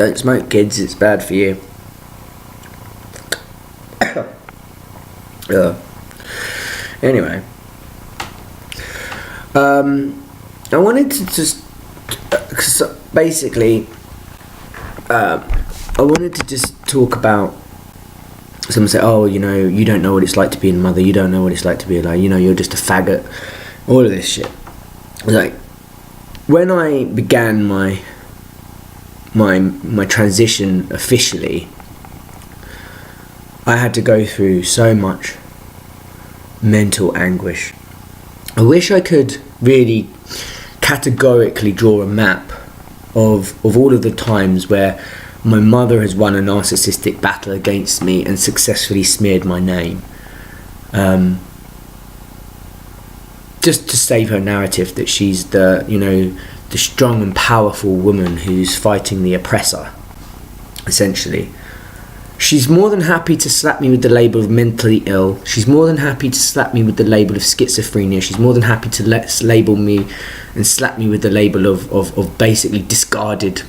Don't smoke, kids, it's bad for you. Anyway, I wanted to just, cause basically, I wanted to just talk about, someone say, oh, you know, you don't know what it's like to be a mother, you don't know what it's like to be like, you know, you're just a faggot, all of this shit. Like, when I began my transition officially, I had to go through so much mental anguish. I wish I could really categorically draw a map of all of the times where my mother has won a narcissistic battle against me and successfully smeared my name, just to save her narrative that she's the, you know, the strong and powerful woman who's fighting the oppressor, essentially. She's more than happy to slap me with the label of mentally ill. She's more than happy to slap me with the label of schizophrenia. She's more than happy to label me and slap me with the label of basically discarded.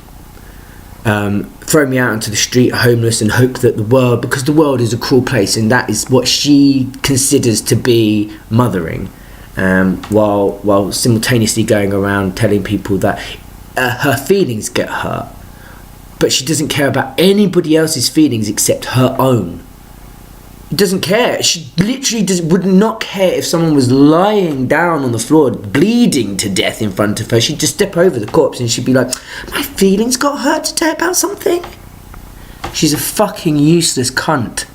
Throw me out into the street homeless and hope that the world, because the world is a cruel place, and that is what she considers to be mothering, while simultaneously going around telling people that her feelings get hurt, but she doesn't care about anybody else's feelings except her own. Doesn't care. She literally would not care if someone was lying down on the floor bleeding to death in front of her. She'd just step over the corpse and she'd be like, my feelings got hurt today about something. She's a fucking useless cunt.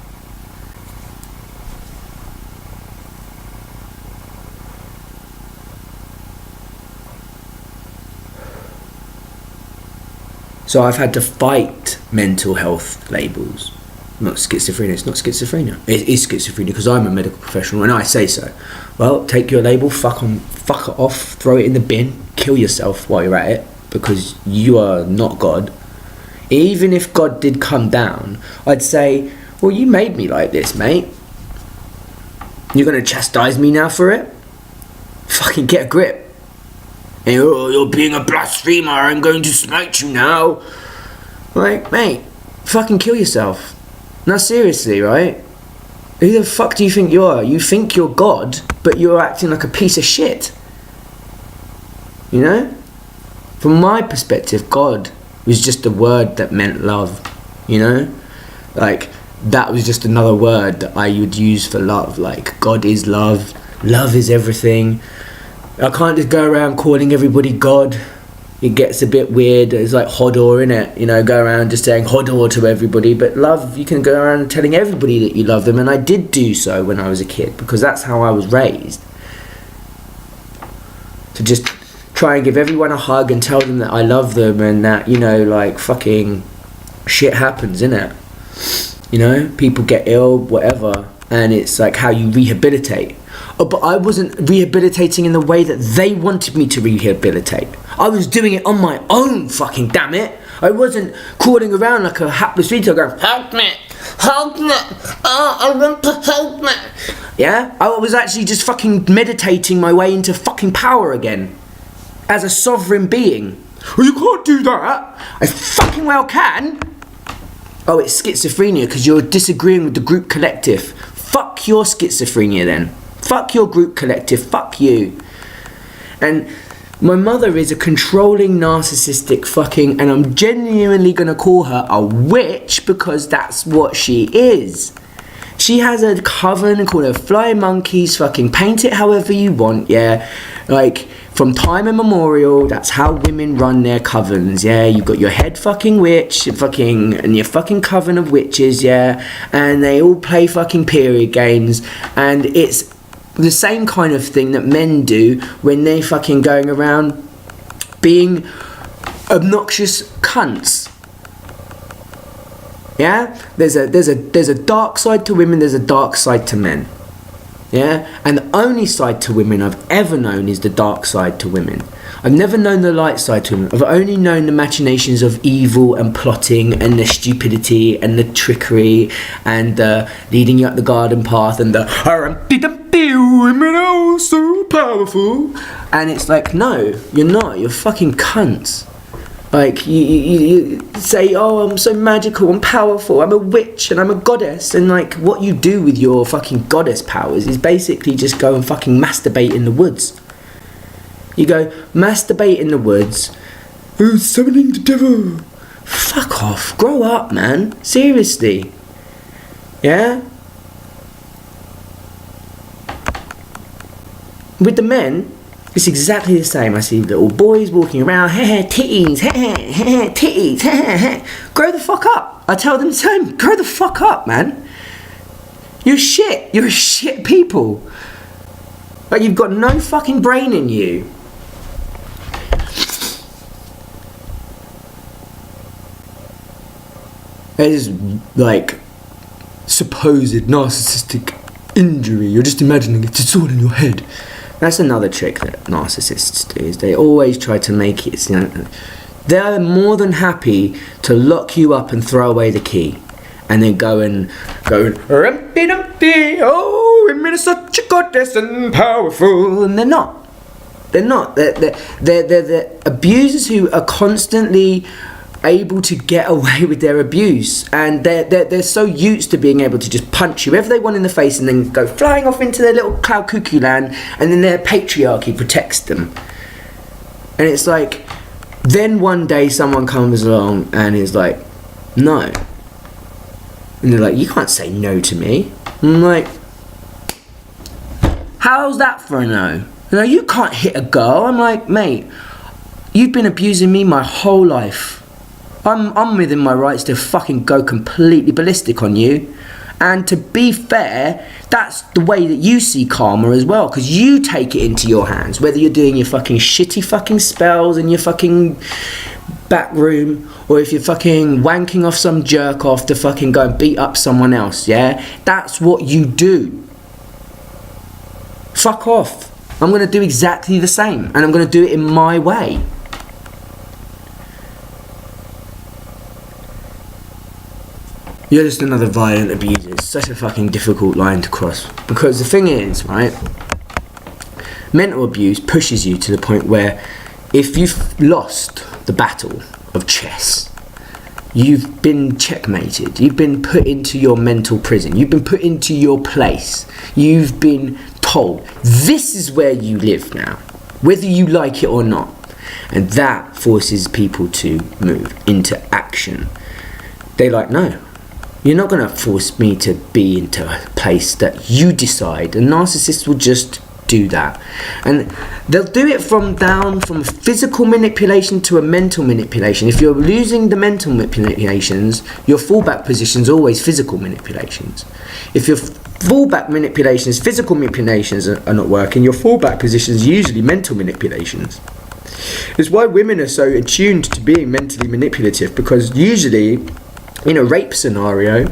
So I've had to fight mental health labels. Not schizophrenia, it's not schizophrenia. It is schizophrenia because I'm a medical professional and I say so. Well, take your label, fuck it off, throw it in the bin, kill yourself while you're at it, because you are not God. Even if God did come down, I'd say, well, you made me like this, mate. You're going to chastise me now for it? Fucking get a grip. And, oh, you're being a blasphemer, I'm going to smite you now. Like, mate, fucking kill yourself. Now seriously, right? Who the fuck do you think you are? You think you're God, but you're acting like a piece of shit. You know? From my perspective, God was just a word that meant love. You know? Like, that was just another word that I would use for love. Like, God is love. Love is everything. I can't just go around calling everybody God. It gets a bit weird. It's like Hodor, innit? You know, go around just saying Hodor to everybody. But love, you can go around telling everybody that you love them. And I did do so when I was a kid, because that's how I was raised. To just try and give everyone a hug and tell them that I love them, and that, you know, like, fucking shit happens, innit? You know, people get ill, whatever. And it's like how you rehabilitate. Oh, but I wasn't rehabilitating in the way that they wanted me to rehabilitate. I was doing it on my own, fucking damn it. I wasn't crawling around like a hapless fetal going, help me, oh, I want to help me. Yeah, I was actually just fucking meditating my way into fucking power again. As a sovereign being. Well, you can't do that. I fucking well can. Oh, it's schizophrenia because you're disagreeing with the group collective. Fuck your schizophrenia then. Fuck your group collective, fuck you. And my mother is a controlling, narcissistic fucking, and I'm genuinely gonna call her a witch because that's what she is. She has a coven called her Flying Monkeys, fucking paint it however you want, yeah. Like, from time immemorial, that's how women run their covens, yeah. You've got your head fucking witch, fucking, and your fucking coven of witches, yeah. And they all play fucking period games, and it's the same kind of thing that men do when they fucking going around being obnoxious cunts. Yeah? There's a dark side to women, there's a dark side to men. Yeah? And the only side to women I've ever known is the dark side to women. I've never known the light side to women. I've only known the machinations of evil and plotting and the stupidity and the trickery and the leading you up the garden path and the women are so powerful. And it's like, no, you're not. You're fucking cunts. Like you say, oh, I'm so magical, I'm powerful, I'm a witch and I'm a goddess, and like what you do with your fucking goddess powers is basically just go and fucking masturbate in the woods. You go masturbate in the woods. Oh, summoning the devil. Fuck off. Grow up, man. Seriously. Yeah? With the men, it's exactly the same. I see little boys walking around, titties, titties, grow the fuck up. I tell them the same, grow the fuck up, man. You're shit. You're a shit people. Like, you've got no fucking brain in you. There's like supposed narcissistic injury. You're just imagining it. It's all in your head. That's another trick that narcissists do, is they always try to make it, you know, they're more than happy to lock you up and throw away the key and then go Rumpy Dumpty, oh, women are such a goddess and powerful, and they're not. They're abusers who are constantly able to get away with their abuse, and they're so used to being able to just punch whoever they want in the face and then go flying off into their little cloud cuckoo land, and then their patriarchy protects them. And it's like, then one day someone comes along and is like, no, and they're like, you can't say no to me. And I'm like, how's that for a no? You know, you can't hit a girl. I'm like, mate, you've been abusing me my whole life. I'm within my rights to fucking go completely ballistic on you. And to be fair, that's the way that you see karma as well, because you take it into your hands, whether you're doing your fucking shitty fucking spells in your fucking back room, or if you're fucking wanking off some jerk off to fucking go and beat up someone else, yeah? That's what you do. Fuck off. I'm going to do exactly the same, and I'm going to do it in my way. You're just another violent abuser. It's such a fucking difficult line to cross. Because the thing is, right, mental abuse pushes you to the point where if you've lost the battle of chess, you've been checkmated, you've been put into your mental prison, you've been put into your place, you've been told, this is where you live now, whether you like it or not. And that forces people to move into action. They're like, no, you're not going to force me to be into a place that you decide. And narcissists will just do that. And they'll do it from physical manipulation to a mental manipulation. If you're losing the mental manipulations, your fallback position is always physical manipulations. If your fallback manipulations, physical manipulations are not working, your fallback position is usually mental manipulations. It's why women are so attuned to being mentally manipulative, because usually in a rape scenario,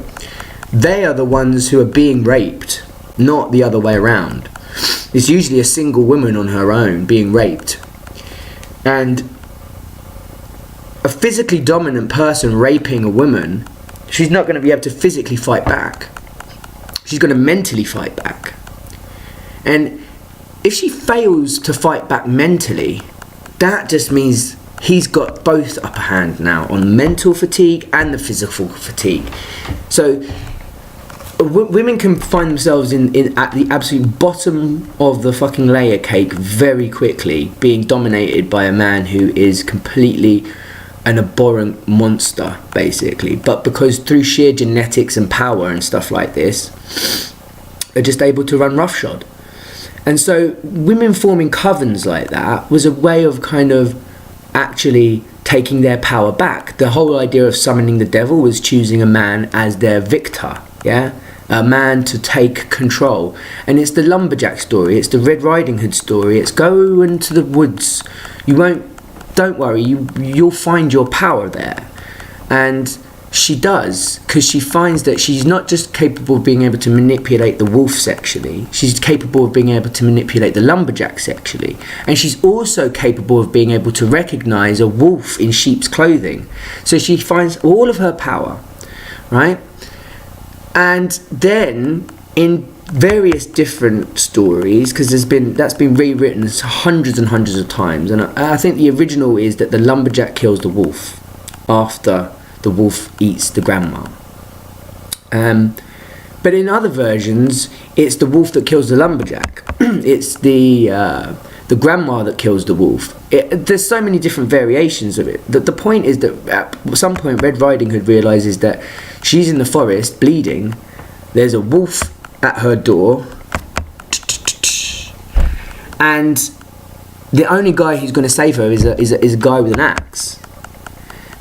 they are the ones who are being raped, not the other way around. It's usually a single woman on her own being raped. And a physically dominant person raping a woman, she's not going to be able to physically fight back. She's going to mentally fight back. And if she fails to fight back mentally, that just means he's got both upper hand now on mental fatigue and the physical fatigue. So women can find themselves in at the absolute bottom of the fucking layer cake very quickly, being dominated by a man who is completely an abhorrent monster, basically. But because through sheer genetics and power and stuff like this, they're just able to run roughshod. And so women forming covens like that was a way of kind of actually taking their power back. The whole idea of summoning the devil was choosing a man as their victor, yeah? A man to take control. And it's the lumberjack story, it's the Red Riding Hood story, it's go into the woods. Don't worry, you'll find your power there. And she does, because she finds that she's not just capable of being able to manipulate the wolf sexually, she's capable of being able to manipulate the lumberjack sexually, and she's also capable of being able to recognize a wolf in sheep's clothing. So she finds all of her power, right? And then in various different stories, because that's been rewritten hundreds and hundreds of times, and I think the original is that the lumberjack kills the wolf after the wolf eats the grandma. But in other versions, it's the wolf that kills the lumberjack. It's the grandma that kills the wolf. There's so many different variations of it. The point is that at some point Red Riding Hood realises that she's in the forest bleeding. There's a wolf at her door, and the only guy who's going to save her is a guy with an axe.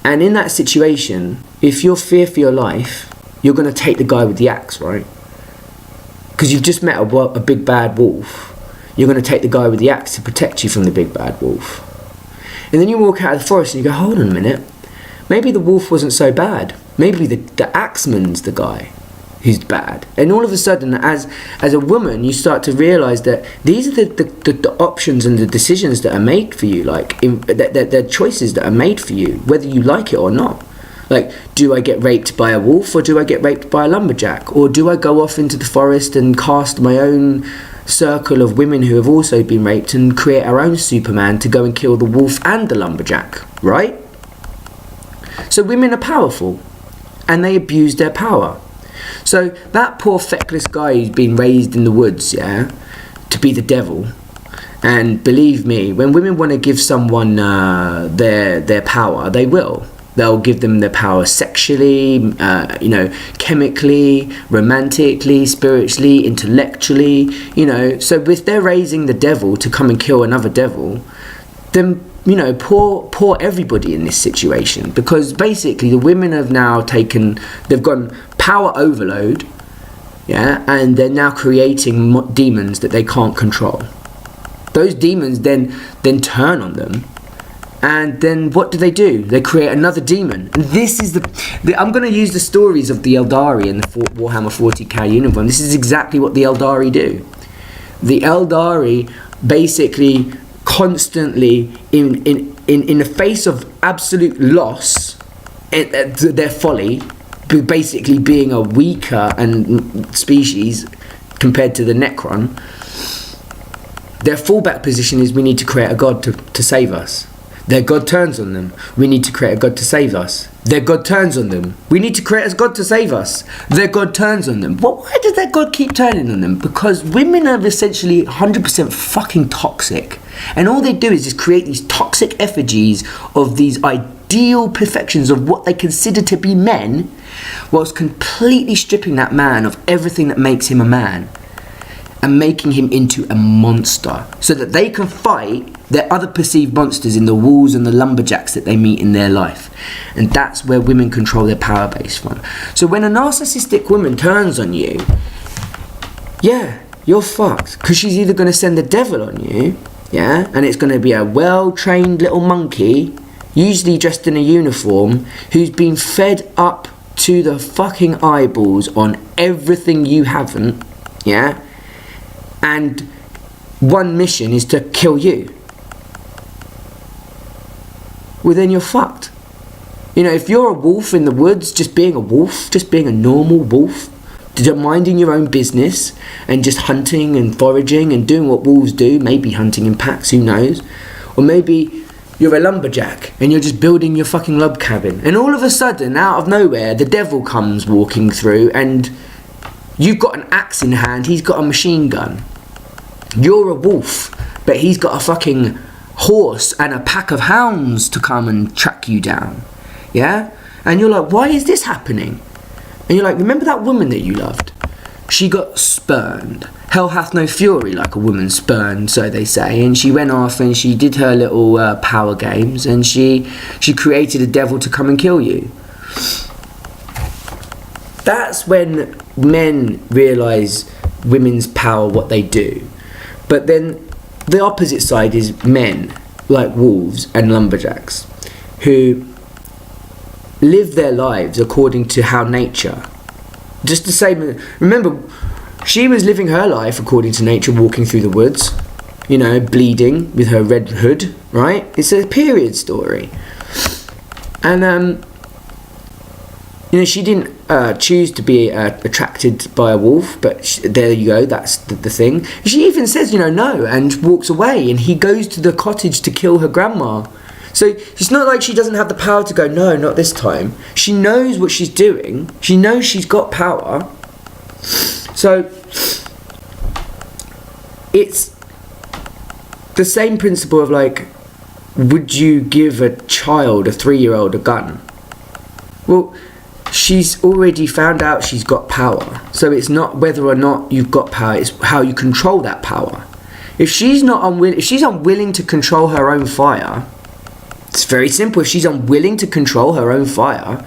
And in that situation, if you're fear for your life, you're going to take the guy with the axe, right? Because you've just met a big bad wolf. You're going to take the guy with the axe to protect you from the big bad wolf. And then you walk out of the forest and you go, hold on a minute, maybe the wolf wasn't so bad. Maybe the axeman's the guy who's bad. And all of a sudden, as a woman, you start to realise that these are the options and the decisions that are made for you, like the choices that are made for you, whether you like it or not. Like, do I get raped by a wolf, or do I get raped by a lumberjack? Or do I go off into the forest and cast my own circle of women who have also been raped and create our own Superman to go and kill the wolf and the lumberjack, right? So women are powerful, and they abuse their power. So that poor feckless guy who's been raised in the woods, yeah, to be the devil. And believe me, when women want to give someone their power, they will. They'll give them their power sexually, chemically, romantically, spiritually, intellectually, So if they're raising the devil to come and kill another devil, then, poor everybody in this situation. Because basically the women have now they've gone power overload, yeah, and they're now creating demons that they can't control. Those demons then turn on them. And then what do? They create another demon. And this is I'm going to use the stories of the Eldari in the Warhammer 40k uniform. This is exactly what the Eldari do. The Eldari basically constantly, in the face of absolute loss, their folly, basically being a weaker species compared to the Necron, their fallback position is, we need to create a god to save us. Their god turns on them. We need to create a god to save us. Their god turns on them. We need to create a god to save us. Their god turns on them. But why does their god keep turning on them? Because women are essentially 100% fucking toxic. And all they do is just create these toxic effigies of these ideal perfections of what they consider to be men, whilst completely stripping that man of everything that makes him a man, and making him into a monster, so that they can fight their other perceived monsters in the wolves and the lumberjacks that they meet in their life. And that's where women control their power base from. So when a narcissistic woman turns on you, yeah, you're fucked. Because she's either going to send the devil on you, yeah, and it's going to be a well-trained little monkey, usually dressed in a uniform, who's been fed up to the fucking eyeballs on everything you haven't, yeah, and one mission is to kill you. Well, then you're fucked. If you're a wolf in the woods, just being a wolf, just being a normal wolf, minding your own business and just hunting and foraging and doing what wolves do, maybe hunting in packs, who knows? Or maybe you're a lumberjack and you're just building your fucking log cabin, and all of a sudden, out of nowhere, the devil comes walking through and you've got an axe in hand, he's got a machine gun. You're a wolf, but he's got a fucking horse and a pack of hounds to come and track you down. Yeah? And you're like, why is this happening? And you're like, remember that woman that you loved? She got spurned. Hell hath no fury like a woman spurned, so they say. And she went off and she did her little power games, and she created a devil to come and kill you. That's when men realise women's power, what they do. But then the opposite side is men, like wolves and lumberjacks, who live their lives according to how nature. Just the same. Remember, she was living her life according to nature, walking through the woods, bleeding with her red hood, right? It's a period story. And, she didn't choose to be attracted by a wolf, but there you go, that's the thing. She even says, no, and walks away, and he goes to the cottage to kill her grandma. So it's not like she doesn't have the power to go, no, not this time. She knows what she's doing. She knows she's got power. So it's the same principle of like, would you give a child, a 3-year-old, a gun? Well, she's already found out she's got power. So it's not whether or not you've got power, it's how you control that power. If she's unwilling to control her own fire, it's very simple. If she's unwilling to control her own fire,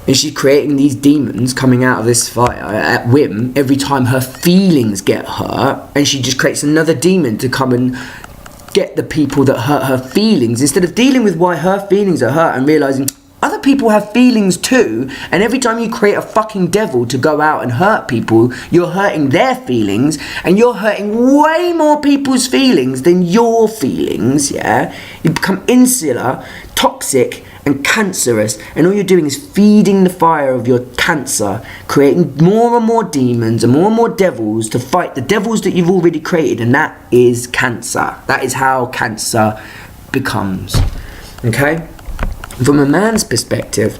and she's creating these demons coming out of this fire at whim every time her feelings get hurt, and she just creates another demon to come and get the people that hurt her feelings, instead of dealing with why her feelings are hurt and realising other people have feelings too, and every time you create a fucking devil to go out and hurt people, you're hurting their feelings, and you're hurting way more people's feelings than your feelings, yeah? You become insular, toxic, and cancerous, and all you're doing is feeding the fire of your cancer, creating more and more demons and more devils to fight the devils that you've already created, and that is cancer. That is how cancer becomes, okay? From a man's perspective,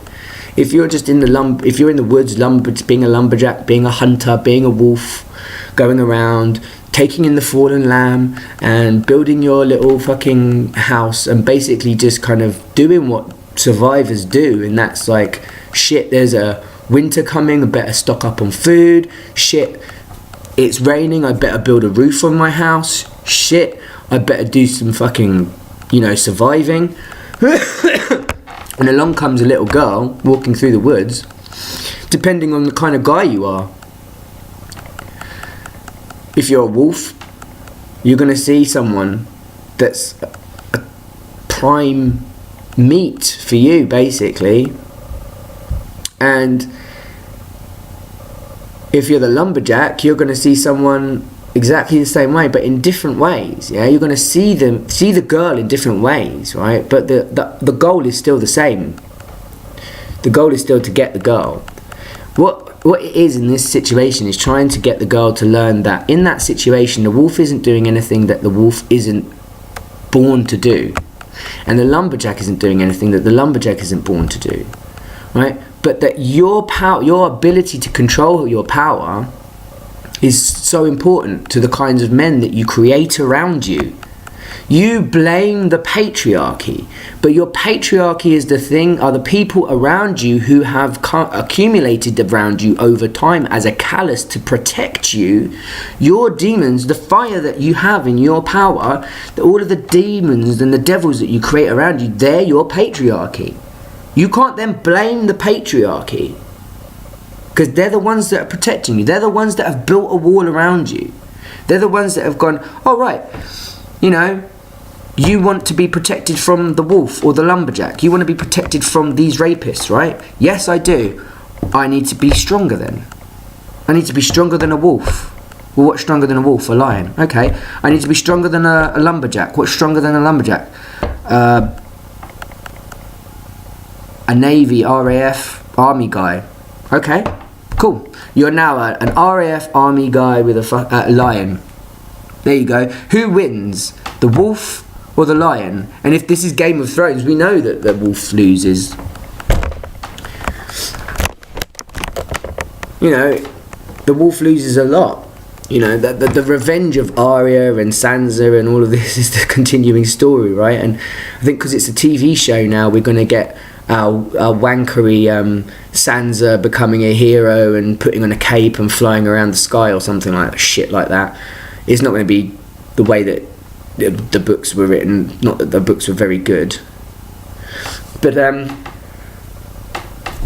if you're just in the woods, being a lumberjack, being a hunter, being a wolf, going around, taking in the fallen lamb and building your little fucking house and basically just kind of doing what survivors do, and that's like, shit, there's a winter coming, I better stock up on food. Shit, it's raining, I better build a roof on my house. Shit, I better do some fucking, surviving. And along comes a little girl walking through the woods, depending on the kind of guy you are. If you're a wolf, you're going to see someone that's a prime meat for you, basically. And if you're the lumberjack, you're going to see someone exactly the same way, but in different ways. Yeah, you're going to see the girl in different ways, right? But the goal is still the same. The goal is still to get the girl. What it is in this situation is trying to get the girl to learn that in that situation the wolf isn't doing anything that the wolf isn't born to do, and the lumberjack isn't doing anything that the lumberjack isn't born to do, right? But that your power, your ability to control your power, is so important to the kinds of men that you create around you. You blame the patriarchy, but your patriarchy is are the people around you who have accumulated around you over time as a callus to protect you. Your demons, the fire that you have in your power, all of the demons and the devils that you create around you, they're your patriarchy. You can't then blame the patriarchy, because they're the ones that are protecting you. They're the ones that have built a wall around you. They're the ones that have gone, oh right, you want to be protected from the wolf or the lumberjack. You want to be protected from these rapists, right? Yes, I do. I need to be stronger then. I need to be stronger than a wolf. Well, what's stronger than a wolf? A lion. Okay. I need to be stronger than a lumberjack. What's stronger than a lumberjack? A Navy, RAF, Army guy. Okay. Cool. You're now an RAF Army guy with a lion. There you go. Who wins? The wolf or the lion? And if this is Game of Thrones, we know that the wolf loses. The wolf loses a lot. The revenge of Arya and Sansa and all of this is the continuing story, right? And I think because it's a TV show now, we're going to get our wankery Sansa becoming a hero and putting on a cape and flying around the sky or something like that, shit like that. It's not going to be the way that the books were written. Not that the books were very good, but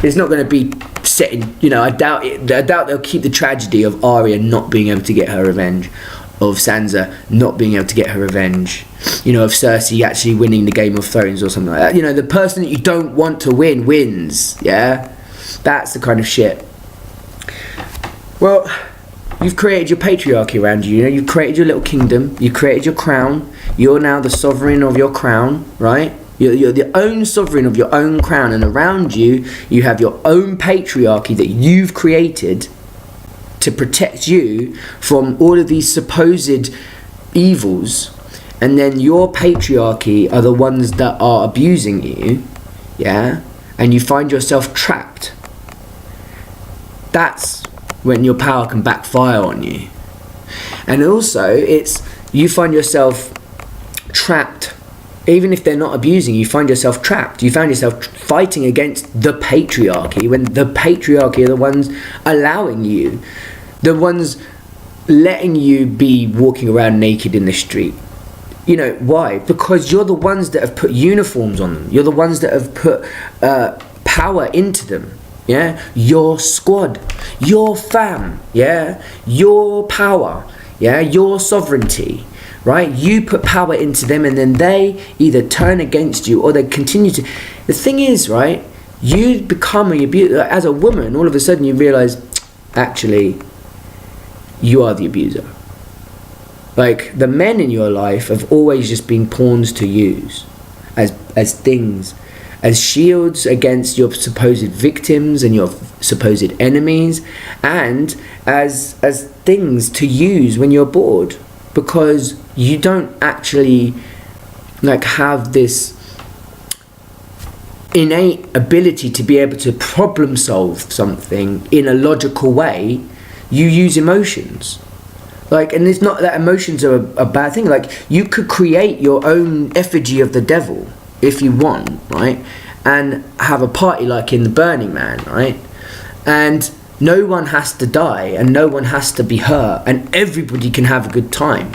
it's not going to be set in. I doubt it. I doubt they'll keep the tragedy of Arya not being able to get her revenge, of Sansa not being able to get her revenge, of Cersei actually winning the Game of Thrones or something like that. The person that you don't want to win wins. Yeah, that's the kind of shit. Well, you've created your patriarchy around you. You've created your little kingdom. You created your crown. You're now the sovereign of your crown, right? You're the own sovereign of your own crown, and around you, you have your own patriarchy that you've created to protect you from all of these supposed evils. And then your patriarchy are the ones that are abusing you, yeah? And you find yourself trapped. That's when your power can backfire on you. And also, it's you find yourself trapped. Even if they're not abusing you, find yourself trapped. You find yourself fighting against the patriarchy when the patriarchy are the ones allowing you, the ones letting you be walking around naked in the street. You know, why? Because you're the ones that have put uniforms on them. You're the ones that have put power into them. Yeah? Your squad, your fam, yeah? Your power, yeah? Your sovereignty, right? You put power into them, and then they either turn against you or they continue to. The thing is, right? You become an abuser. As a woman, all of a sudden you realise, actually, you are the abuser. Like, the men in your life have always just been pawns to use as things, as shields against your supposed victims and your supposed enemies, and as things to use when you're bored, because you don't actually like have this innate ability to be able to problem solve something in a logical way. You use emotions. Like, and it's not that emotions are a bad thing. Like, you could create your own effigy of the devil if you want, right? And have a party like in the Burning Man, right? And no one has to die, and no one has to be hurt, and everybody can have a good time,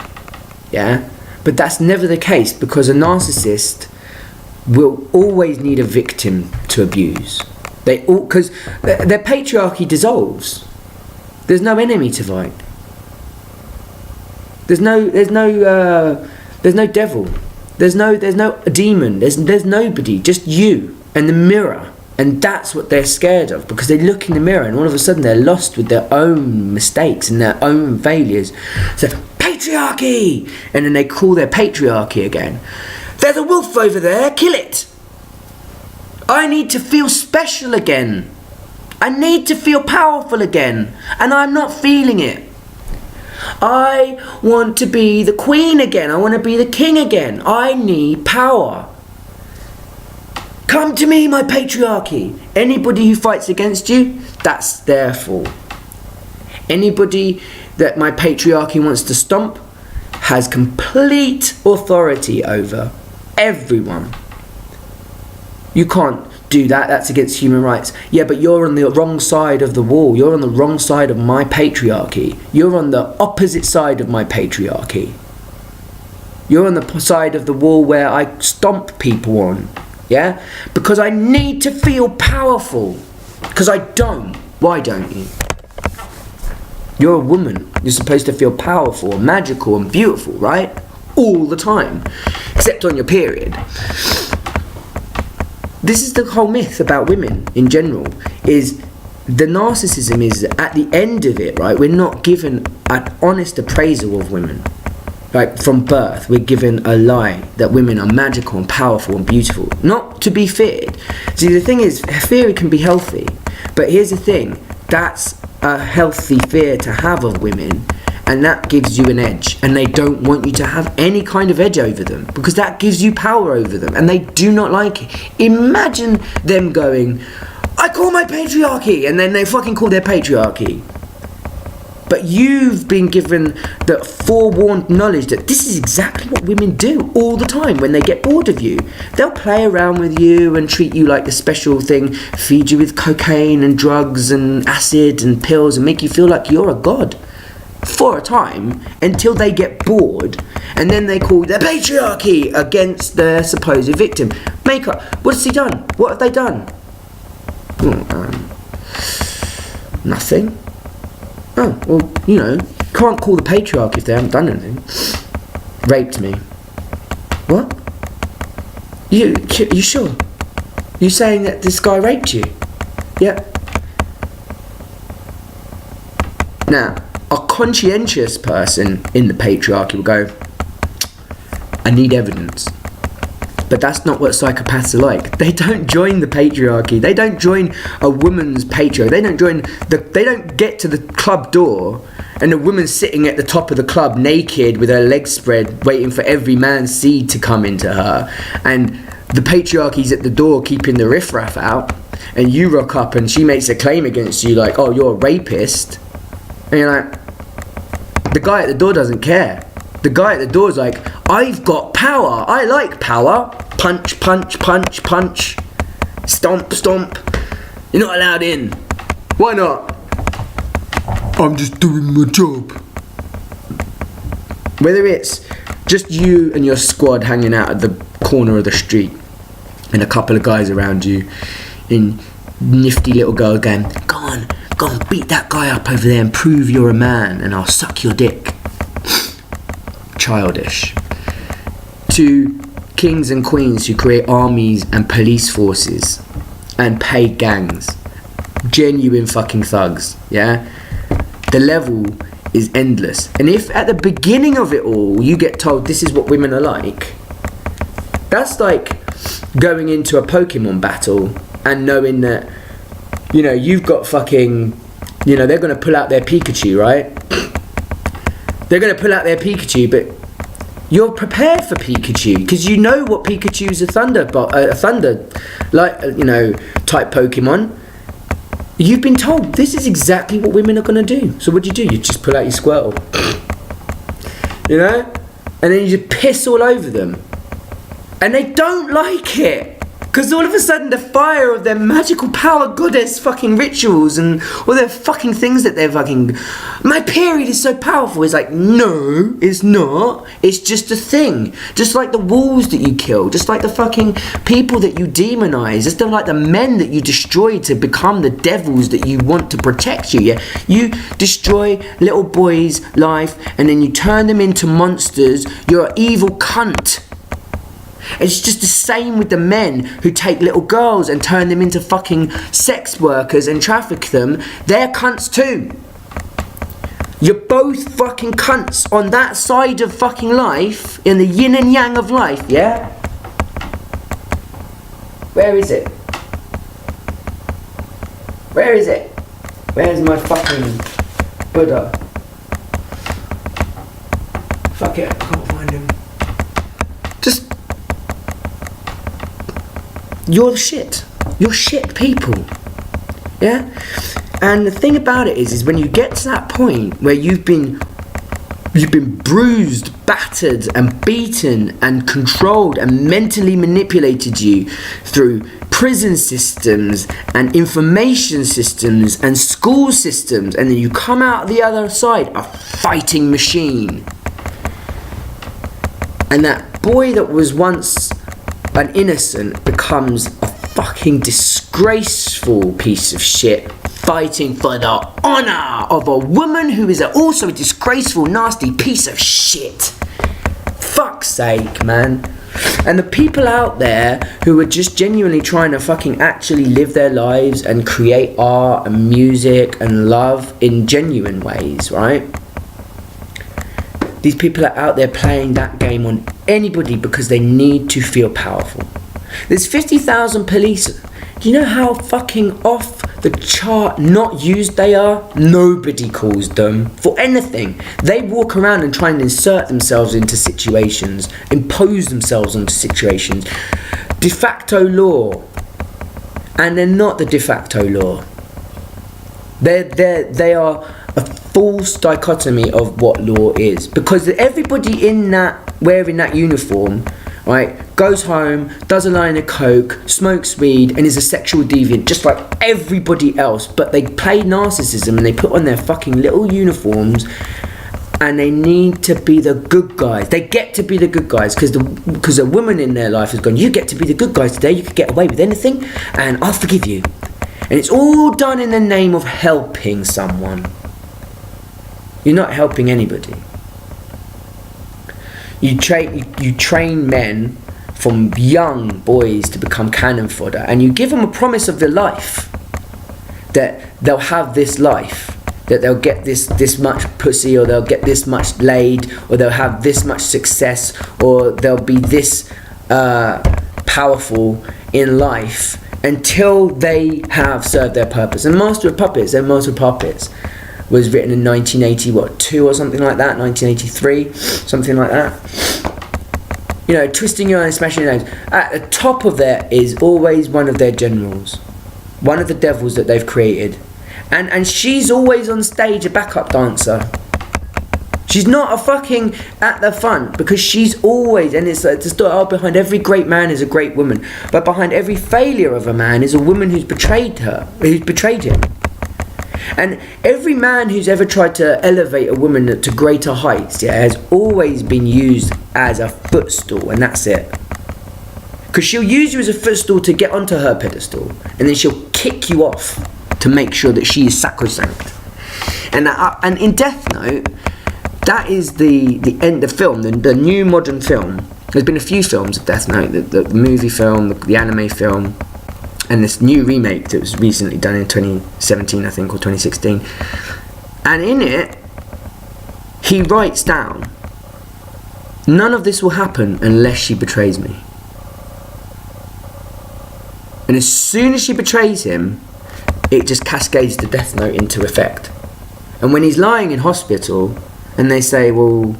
yeah? But that's never the case, because a narcissist will always need a victim to abuse. Because their patriarchy dissolves. There's no enemy to fight. There's no devil. There's no demon. There's nobody. Just you and the mirror. And that's what they're scared of, because they look in the mirror and all of a sudden they're lost with their own mistakes and their own failures. So, patriarchy! And then they call their patriarchy again. There's a wolf over there, kill it! I need to feel special again. I need to feel powerful again. And I'm not feeling it. I want to be the queen again. I want to be the king again. I need power. Come to me, my patriarchy. Anybody who fights against you, that's their fault. Anybody that my patriarchy wants to stomp has complete authority over everyone. You can't do that. That's against human rights. Yeah, but you're on the wrong side of the wall. You're on the wrong side of my patriarchy. You're on the opposite side of my patriarchy. You're on the side of the wall where I stomp people on. Yeah? Because I need to feel powerful. Because I don't. Why don't you? You're a woman. You're supposed to feel powerful and magical and beautiful, right? All the time. Except on your period. This is the whole myth about women in general, is the narcissism is at the end of it, right? We're not given an honest appraisal of women. Like, from birth, we're given a lie that women are magical and powerful and beautiful. Not to be feared. See, the thing is, fear can be healthy. But here's the thing, that's a healthy fear to have of women. And that gives you an edge. And they don't want you to have any kind of edge over them, because that gives you power over them. And they do not like it. Imagine them going, I call my patriarchy. And then they fucking call their patriarchy. But you've been given the forewarned knowledge that this is exactly what women do all the time when they get bored of you. They'll play around with you and treat you like a special thing, feed you with cocaine and drugs and acid and pills and make you feel like you're a god. For a time, until they get bored, and then they call their patriarchy against their supposed victim. Makeup. What has he done? What have they done? Nothing. Oh, well, you know, can't call the patriarchy if they haven't done anything. Raped me. What? You sure? You saying that this guy raped you? Yeah. Now, a conscientious person in the patriarchy will go, I need evidence. But that's not what psychopaths are like. They don't join the patriarchy. They don't join a woman's patriarchy. They don't get to the club door and a woman sitting at the top of the club naked with her legs spread, waiting for every man's seed to come into her. And the patriarchy's at the door keeping the riffraff out. And you rock up and she makes a claim against you like, oh, you're a rapist. And you're like, the guy at the door doesn't care. The guy at the door's like, I've got power. I like power. Punch, punch, punch, punch. Stomp, stomp. You're not allowed in. Why not? I'm just doing my job. Whether it's just you and your squad hanging out at the corner of the street and a couple of guys around you in nifty little girl going, go on, beat that guy up over there and prove you're a man and I'll suck your dick. Childish. To kings and queens who create armies and police forces and pay gangs. Genuine fucking thugs, yeah? The level is endless. And if at the beginning of it all you get told this is what women are like, that's like going into a Pokemon battle and knowing that, you know, you've got fucking, you know, they're going to pull out their Pikachu, right? They're going to pull out their Pikachu, but you're prepared for Pikachu because you know what Pikachu's a thunder like, you know, type Pokemon. You've been told this is exactly what women are going to do. So what do? You just pull out your Squirtle, you know, and then you just piss all over them, and they don't like it. Because all of a sudden the fire of their magical power goddess fucking rituals and all their fucking things that they're fucking... My period is so powerful. It's like, no, it's not. It's just a thing. Just like the wolves that you kill. Just like the fucking people that you demonize. Just like the men that you destroy to become the devils that you want to protect you, yeah? You destroy little boys' life and then you turn them into monsters. You're an evil cunt. It's just the same with the men who take little girls and turn them into fucking sex workers and traffic them. They're cunts too. You're both fucking cunts on that side of fucking life, in the yin and yang of life, yeah? Where is it? Where is it? Where's my fucking Buddha? Fuck it, I can't find him. Just... You're shit. You're shit people. Yeah? And the thing about it is when you get to that point where you've been bruised, battered and beaten and controlled and mentally manipulated you through prison systems and information systems and school systems, and then you come out the other side a fighting machine. And that boy that was once an innocent becomes a fucking disgraceful piece of shit fighting for the honour of a woman who is also a disgraceful, nasty piece of shit. Fuck's sake, man. And the people out there who are just genuinely trying to fucking actually live their lives and create art and music and love in genuine ways, right? These people are out there playing that game on anybody because they need to feel powerful. There's 50,000 police. Do you know how fucking off the chart not used they are? Nobody calls them for anything. They walk around and try and insert themselves into situations, impose themselves onto situations. De facto law. And they're not the de facto law. They are a false dichotomy of what law is, because everybody in that, wearing that uniform, right, goes home, does a line of coke, smokes weed and is a sexual deviant just like everybody else, but they play narcissism and they put on their fucking little uniforms and they need to be the good guys. They get to be the good guys because a woman in their life has gone, you get to be the good guys today, you could get away with anything and I'll forgive you. And it's all done in the name of helping someone. You're not helping anybody. You train men from young boys to become cannon fodder, and you give them a promise of their life, that they'll have this life, that they'll get this much pussy, or they'll get this much laid, or they'll have this much success, or they'll be this powerful in life until they have served their purpose. And Master of Puppets was written in 1982 or something like that, 1983, something like that. You know, twisting your arm and smashing your nose. At the top of there is always one of their generals, one of the devils that they've created. And she's always on stage a backup dancer. She's not a fucking at the front, because she's always, and it's the story, behind every great man is a great woman, but behind every failure of a man is a woman who's betrayed him. And every man who's ever tried to elevate a woman to greater heights, has always been used as a footstool, and that's it. Because she'll use you as a footstool to get onto her pedestal, and then she'll kick you off to make sure that she is sacrosanct. And in Death Note, that is the end of the film, the new modern film. There's been a few films of Death Note, the movie film, the anime film, and this new remake that was recently done in 2017, I think, or 2016. And in it, he writes down, none of this will happen unless she betrays me. And as soon as she betrays him, it just cascades the Death Note into effect. And when he's lying in hospital, and they say, well,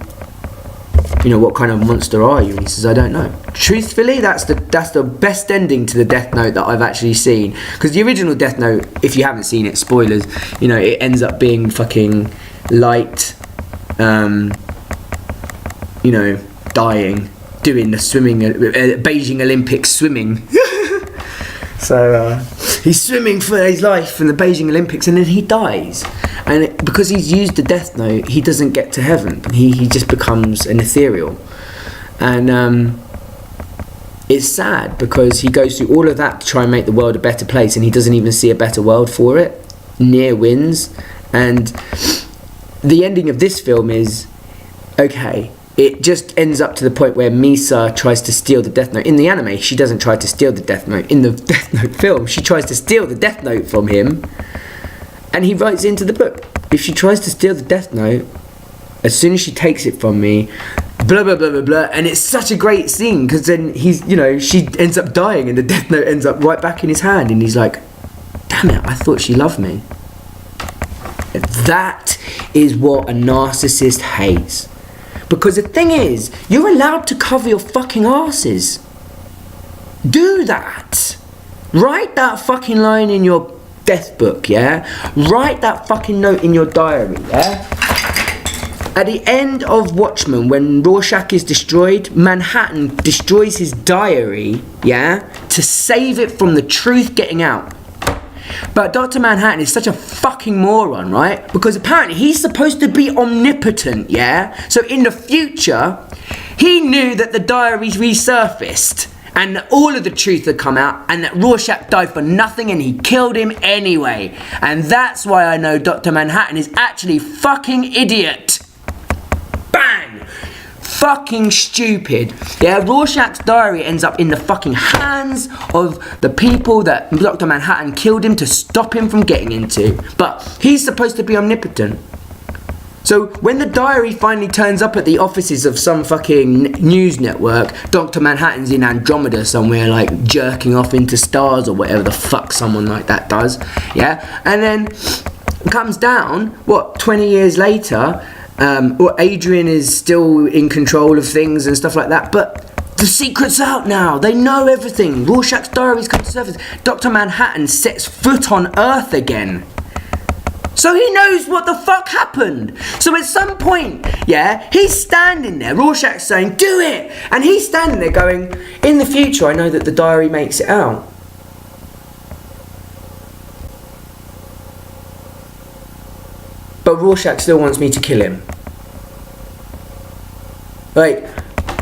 you know, what kind of monster are you? And he says, I don't know. Truthfully, that's the best ending to the Death Note that I've actually seen. Because the original Death Note, if you haven't seen it, spoilers, you know, it ends up being fucking Light, you know, dying, doing the swimming, Beijing Olympics swimming. So he's swimming for his life in the Beijing Olympics, and then he dies. And because he's used the Death Note, he doesn't get to heaven. He just becomes an ethereal. And it's sad, because he goes through all of that to try and make the world a better place, and he doesn't even see a better world for it. Nier wins. And the ending of this film is, okay, it just ends up to the point where Misa tries to steal the Death Note. In the anime, she doesn't try to steal the Death Note. In the Death Note film, she tries to steal the Death Note from him. And he writes into the book, if she tries to steal the Death Note, as soon as she takes it from me, blah, blah, blah, blah, blah. And it's such a great scene, because then she ends up dying, and the Death Note ends up right back in his hand. And he's like, damn it, I thought she loved me. That is what a narcissist hates. Because the thing is, you're allowed to cover your fucking asses. Do that. Write that fucking line in your death book, yeah? Write that fucking note in your diary, yeah? At the end of Watchmen, when Rorschach is destroyed, Manhattan destroys his diary, yeah? To save it from the truth getting out. But Dr. Manhattan is such a fucking moron, right? Because apparently he's supposed to be omnipotent, yeah? So in the future, he knew that the diaries resurfaced and all of the truth had come out, and that Rorschach died for nothing, and he killed him anyway. And that's why I know Dr. Manhattan is actually fucking idiot. Bang! Fucking stupid. Yeah, Rorschach's diary ends up in the fucking hands of the people that Dr. Manhattan killed him to stop him from getting into. But he's supposed to be omnipotent. So when the diary finally turns up at the offices of some fucking news network, Dr. Manhattan's in Andromeda somewhere, like jerking off into stars or whatever the fuck someone like that does. Yeah, and then comes down, 20 years later, Adrian is still in control of things and stuff like that, but the secret's out now. They know everything. Rorschach's diary's come to surface. Dr. Manhattan sets foot on Earth again. So he knows what the fuck happened. So at some point, yeah, he's standing there, Rorschach's saying, do it! And he's standing there going, in the future I know that the diary makes it out. But Rorschach still wants me to kill him. Like,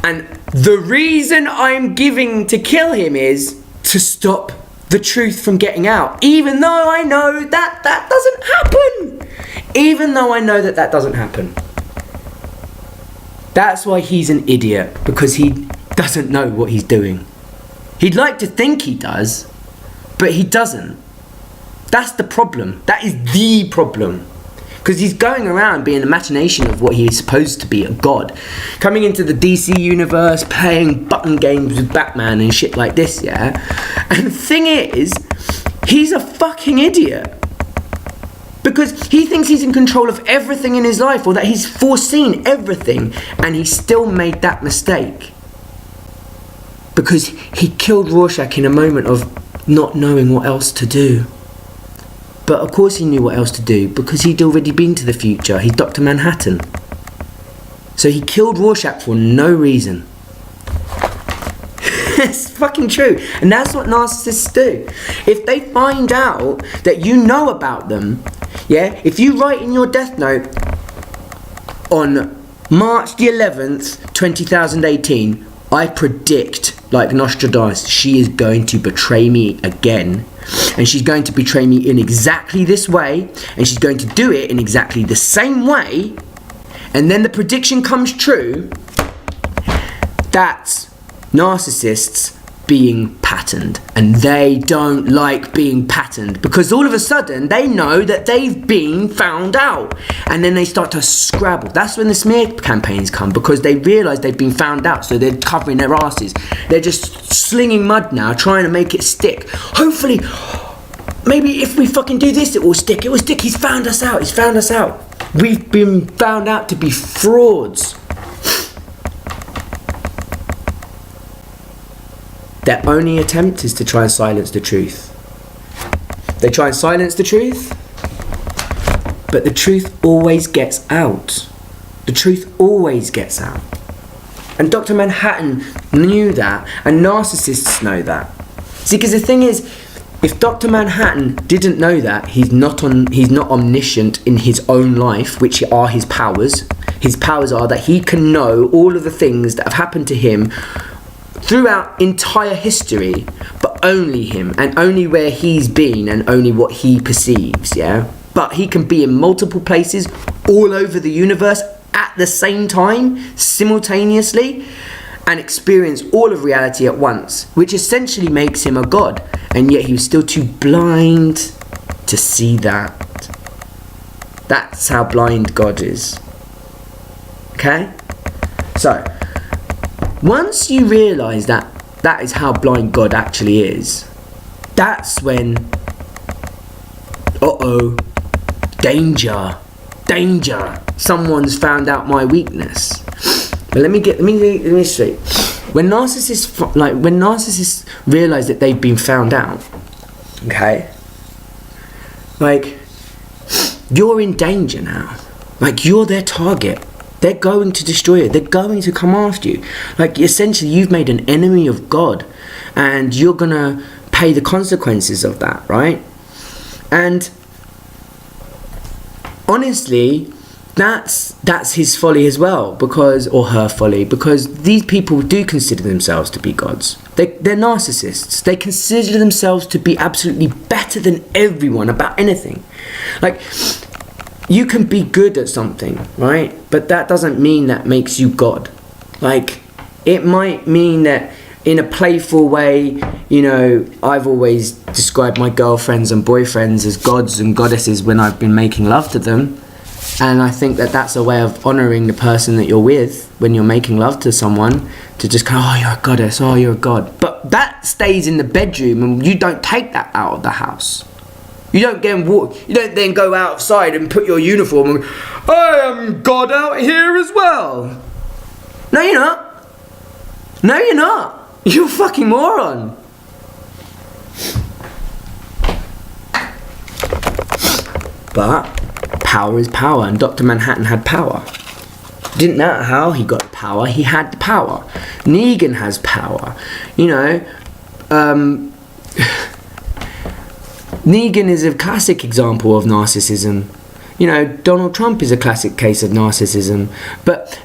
and the reason I'm giving to kill him is to stop the truth from getting out. Even though I know that that doesn't happen. Even though I know that that doesn't happen. That's why he's an idiot. Because he doesn't know what he's doing. He'd like to think he does, but he doesn't. That's the problem. That is the problem. Because he's going around being a machination of what he's supposed to be, a god. Coming into the DC universe, playing button games with Batman and shit like this, yeah? And the thing is, he's a fucking idiot. Because he thinks he's in control of everything in his life, or that he's foreseen everything, and he still made that mistake. Because he killed Rorschach in a moment of not knowing what else to do. But of course he knew what else to do, because he'd already been to the future. He's Dr. Manhattan. So he killed Rorschach for no reason. It's fucking true. And that's what narcissists do. If they find out that you know about them, yeah, if you write in your death note on March the 11th, 2018, I predict, like Nostradamus, she is going to betray me again. And she's going to betray me in exactly this way. And she's going to do it in exactly the same way. And then the prediction comes true. That's narcissists being patterned. And they don't like being patterned. Because all of a sudden, they know that they've been found out. And then they start to scrabble. That's when the smear campaigns come. Because they realise they've been found out. So they're covering their asses. They're just slinging mud now, trying to make it stick. Hopefully, maybe if we fucking do this, it will stick. It will stick. He's found us out. He's found us out. We've been found out to be frauds. Their only attempt is to try and silence the truth. They try and silence the truth, but the truth always gets out. The truth always gets out. And Dr. Manhattan knew that, and narcissists know that. See, because the thing is, if Dr. Manhattan didn't know that, he's not omniscient in his own life, which are his powers. His powers are that he can know all of the things that have happened to him throughout entire history, but only him, and only where he's been, and only what he perceives, yeah? But he can be in multiple places all over the universe at the same time, simultaneously, and experience all of reality at once, which essentially makes him a god, and yet he was still too blind to see that. That's how blind God is. Okay? So, once you realise that that is how blind God actually is, that's when, danger, someone's found out my weakness. But let me straight. When narcissists realise that they've been found out, okay, like, you're in danger now. Like, you're their target. They're going to destroy you. They're going to come after you. Like, essentially, you've made an enemy of God, and you're gonna pay the consequences of that, right? And honestly, that's his folly as well, or her folly, because these people do consider themselves to be gods. They're narcissists. They consider themselves to be absolutely better than everyone about anything. Like, you can be good at something, right? But that doesn't mean that makes you God. Like, it might mean that in a playful way, you know, I've always described my girlfriends and boyfriends as gods and goddesses when I've been making love to them. And I think that that's a way of honouring the person that you're with when you're making love to someone, to just go, oh, you're a goddess, oh, you're a god. But that stays in the bedroom, and you don't take that out of the house. You don't then go outside and put your uniform and I am God out here as well. No, you're not. No, you're not. You're a fucking moron. But power is power, and Dr. Manhattan had power. It didn't matter how he got power, he had the power. Negan has power. You know, Negan is a classic example of narcissism. You know, Donald Trump is a classic case of narcissism. But,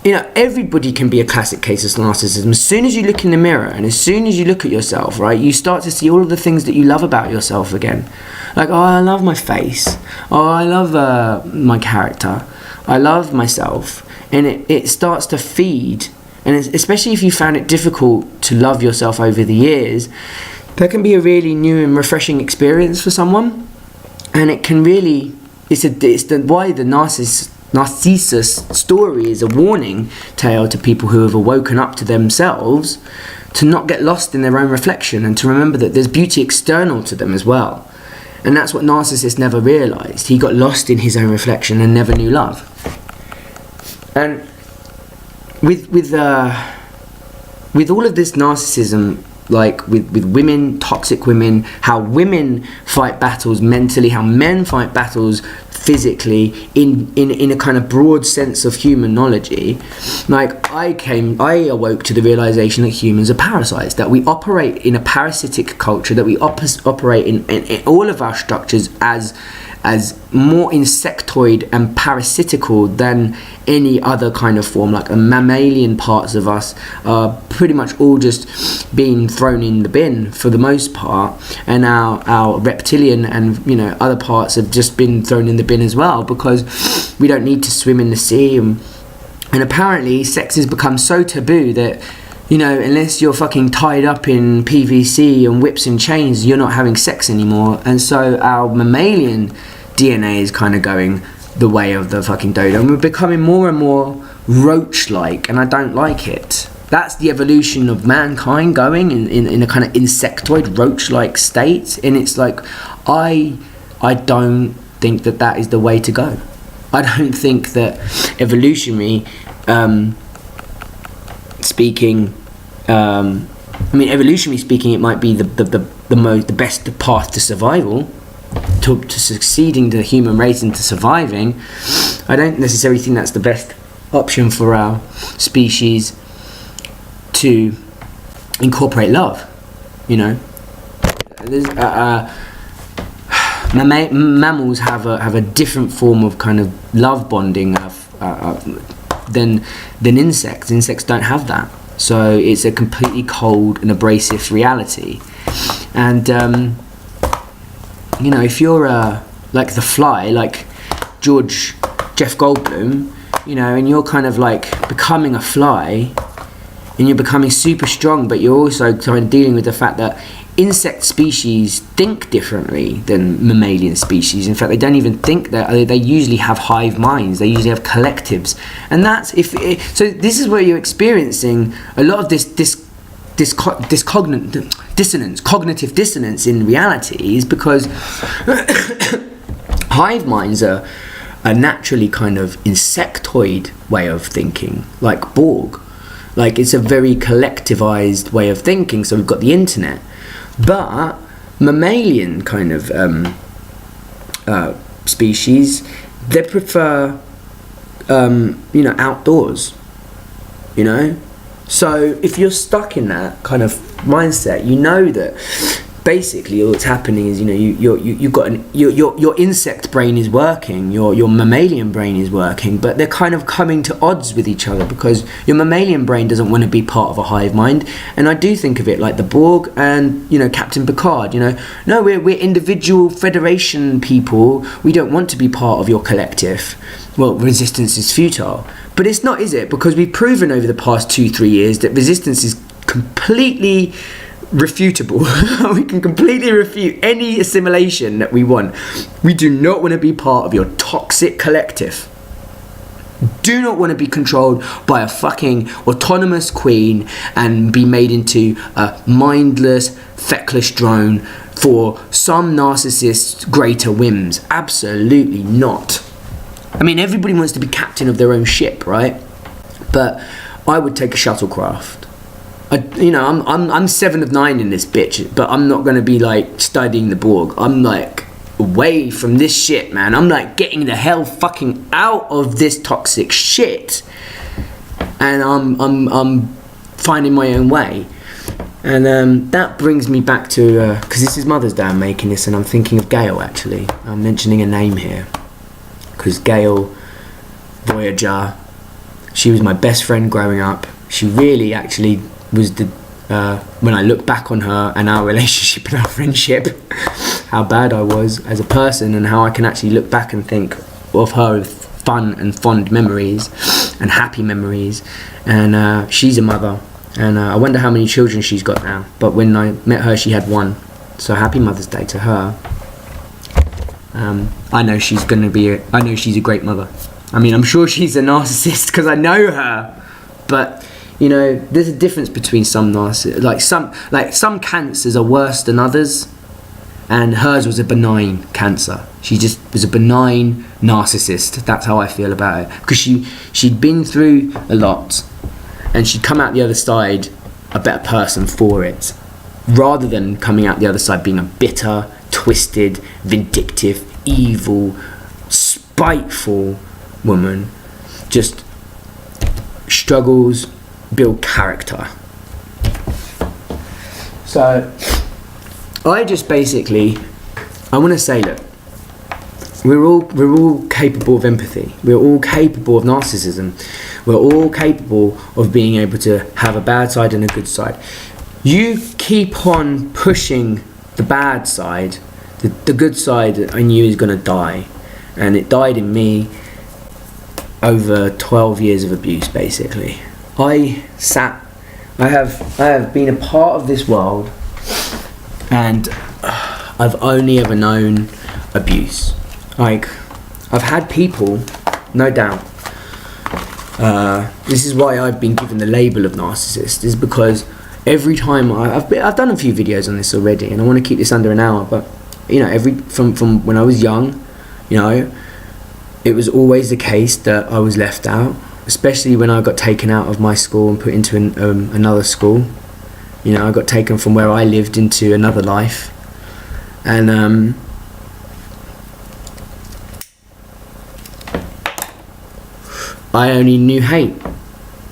you know, everybody can be a classic case of narcissism. As soon as you look in the mirror and as soon as you look at yourself, right, you start to see all of the things that you love about yourself again. Like, oh, I love my face. Oh, I love my character. I love myself. And it starts to feed. And especially if you found it difficult to love yourself over the years, that can be a really new and refreshing experience for someone, and it can really it's why the Narcissus story is a warning tale to people who have awoken up to themselves, to not get lost in their own reflection and to remember that there's beauty external to them as well. And that's what Narcissus never realised. He got lost in his own reflection and never knew love. And with all of this narcissism, like with women, toxic women, how women fight battles mentally, how men fight battles physically in a kind of broad sense of humanology, like I awoke to the realization that humans are parasites, that we operate in a parasitic culture, that we operate in all of our structures as more insectoid and parasitical than any other kind of form. Like, mammalian parts of us are pretty much all just being thrown in the bin for the most part, and our reptilian and other parts have just been thrown in the bin as well, because we don't need to swim in the sea, and apparently sex has become so taboo that unless you're fucking tied up in PVC and whips and chains, you're not having sex anymore. And so our mammalian DNA is kind of going the way of the fucking dodo, and we're becoming more and more roach-like, and I don't like it. That's the evolution of mankind, going in a kind of insectoid, roach-like state, and it's like, I don't think that is the way to go. I don't think that evolutionary speaking, evolutionary speaking, it might be the best path to survival, to succeeding the human race and to surviving. I don't necessarily think that's the best option for our species to incorporate love. Mammals have a different form of kind of love bonding than insects. Insects don't have that. So it's a completely cold and abrasive reality. And if you're like the fly, like Jeff Goldblum, and you're kind of like becoming a fly, and you're becoming super strong, but you're also kind of dealing with the fact that insect species think differently than mammalian species. In fact, they don't even think that. They usually have hive minds. They usually have collectives, and that's so this is where you're experiencing a lot of this cognitive dissonance in reality, is because hive minds are a naturally kind of insectoid way of thinking, like Borg. Like, it's a very collectivized way of thinking. So we've got the internet, but mammalian kind of species, they prefer outdoors. So if you're stuck in that kind of mindset, that basically what's happening is you've got your insect brain is working, your mammalian brain is working, but they're kind of coming to odds with each other, because your mammalian brain doesn't want to be part of a hive mind. And I do think of it like the Borg and Captain Picard. No, we're individual Federation people. We don't want to be part of your collective. Well, resistance is futile. But it's not, is it? Because we've proven over the past 2-3 years that resistance is completely refutable. We can completely refute any assimilation that we want. We do not want to be part of your toxic collective. Do not want to be controlled by a fucking autonomous queen and be made into a mindless, feckless drone for some narcissist's greater whims. Absolutely not. Everybody wants to be captain of their own ship, right? But I would take a shuttlecraft. I'm 7 of 9 in this bitch, but I'm not going to be like studying the Borg. I'm like away from this shit, man. I'm like getting the hell fucking out of this toxic shit, and I'm finding my own way. And that brings me back to because this is Mother's Day I'm making this, and I'm thinking of Gail. Actually, I'm mentioning a name here because Gail Voyager, she was my best friend growing up. She really actually was the when I look back on her and our relationship and our friendship, how bad I was as a person, and how I can actually look back and think of her with fun and fond memories and happy memories. And she's a mother, and I wonder how many children she's got now. But when I met her, she had 1. So happy Mother's Day to her. I know she's a great mother. I mean, I'm sure she's a narcissist because I know her, but you know, there's a difference between some some cancers are worse than others, and hers was a benign cancer. She just was a benign narcissist. That's how I feel about it, because she'd been through a lot, and she'd come out the other side a better person for it, rather than coming out the other side being a bitter, twisted, vindictive, evil, spiteful woman. Just struggles build character. So I just basically, I want to say, look, we're all capable of empathy. We're all capable of narcissism. We're all capable of being able to have a bad side and a good side. You keep on pushing the bad side, the good side I knew is going to die. And it died in me over 12 years of abuse, basically. I have been a part of this world, and I've only ever known abuse. Like, I've had people, no doubt. This is why I've been given the label of narcissist, is because every time I've done a few videos on this already, and I want to keep this under an hour, but you know, from when I was young, you know, it was always the case that I was left out, especially when I got taken out of my school and put into another school. You know, I got taken from where I lived into another life, and I only knew hate.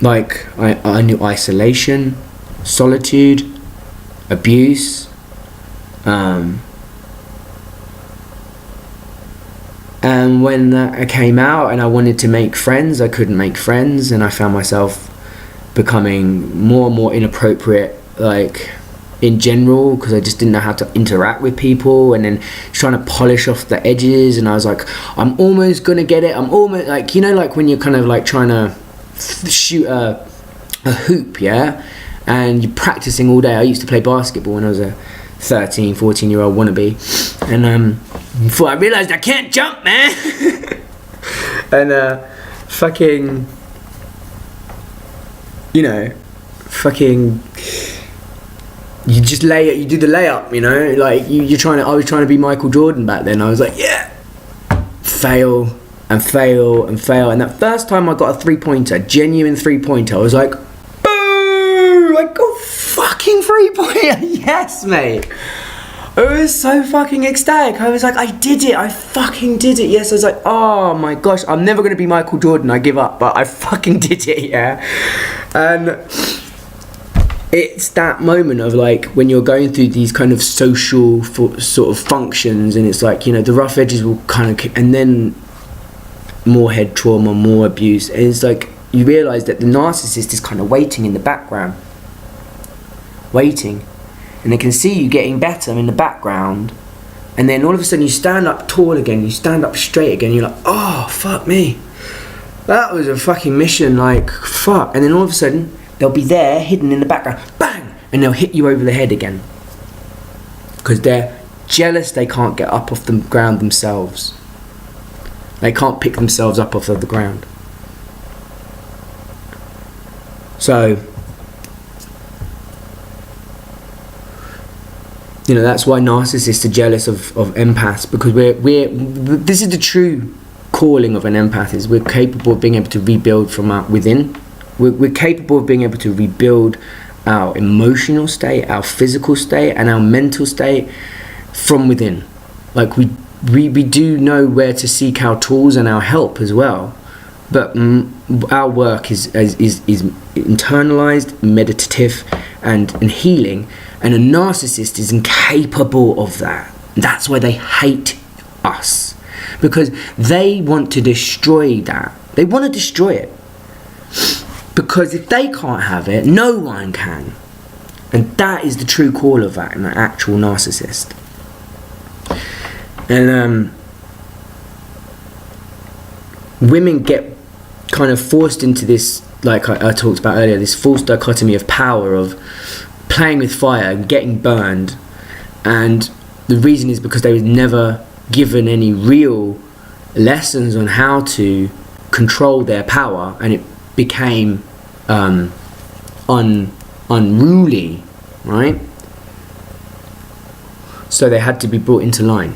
Like, I knew isolation, solitude, abuse, and when I came out and I wanted to make friends, I couldn't make friends, and I found myself becoming more and more inappropriate, like, in general, because I just didn't know how to interact with people, and then trying to polish off the edges, and I was like, I'm almost gonna get it, I'm almost, like, you know, like when you're kind of like trying to shoot a hoop, yeah, and you're practicing all day. I used to play basketball when I was a 13, 14-year-old wannabe, and before I realised I can't jump, man. And fucking, you know, fucking, you just you do the layup, you know, like I was trying to be Michael Jordan back then. I was like, yeah, fail and fail and fail, and that first time I got a 3-pointer, genuine 3-pointer, I was like, boo, I got fucking 3-pointer, yes, mate. I was so fucking ecstatic. I was like, I did it, I fucking did it, yes. I was like, oh my gosh, I'm never going to be Michael Jordan, I give up, but I fucking did it, yeah. And it's that moment of like, when you're going through these kind of social sort of functions, and it's like, you know, the rough edges will kind of, and then more head trauma, more abuse, and it's like, you realise that the narcissist is kind of waiting in the background, waiting, and they can see you getting better in the background, and then all of a sudden you stand up tall again, you stand up straight again, you're like, oh fuck me, that was a fucking mission, like fuck, and then all of a sudden they'll be there hidden in the background, bang, and they'll hit you over the head again, because they're jealous they can't get up off the ground themselves. They can't pick themselves up off of the ground. So, you know, that's why narcissists are jealous of empaths, because this is the true calling of an empath, is we're capable of being able to rebuild from within. We're capable of being able to rebuild our emotional state, our physical state, and our mental state from within. Like, we do know where to seek our tools and our help as well, but our work is internalized, meditative, and healing, and a narcissist is incapable of that. That's why they hate us, because they want to destroy that. They want to destroy it, because if they can't have it, no one can, and that is the true call of that, an actual narcissist. And women get kind of forced into this, like I talked about earlier, this false dichotomy of power, of playing with fire and getting burned, and the reason is because they was never given any real lessons on how to control their power, and it became unruly, right? So they had to be brought into line.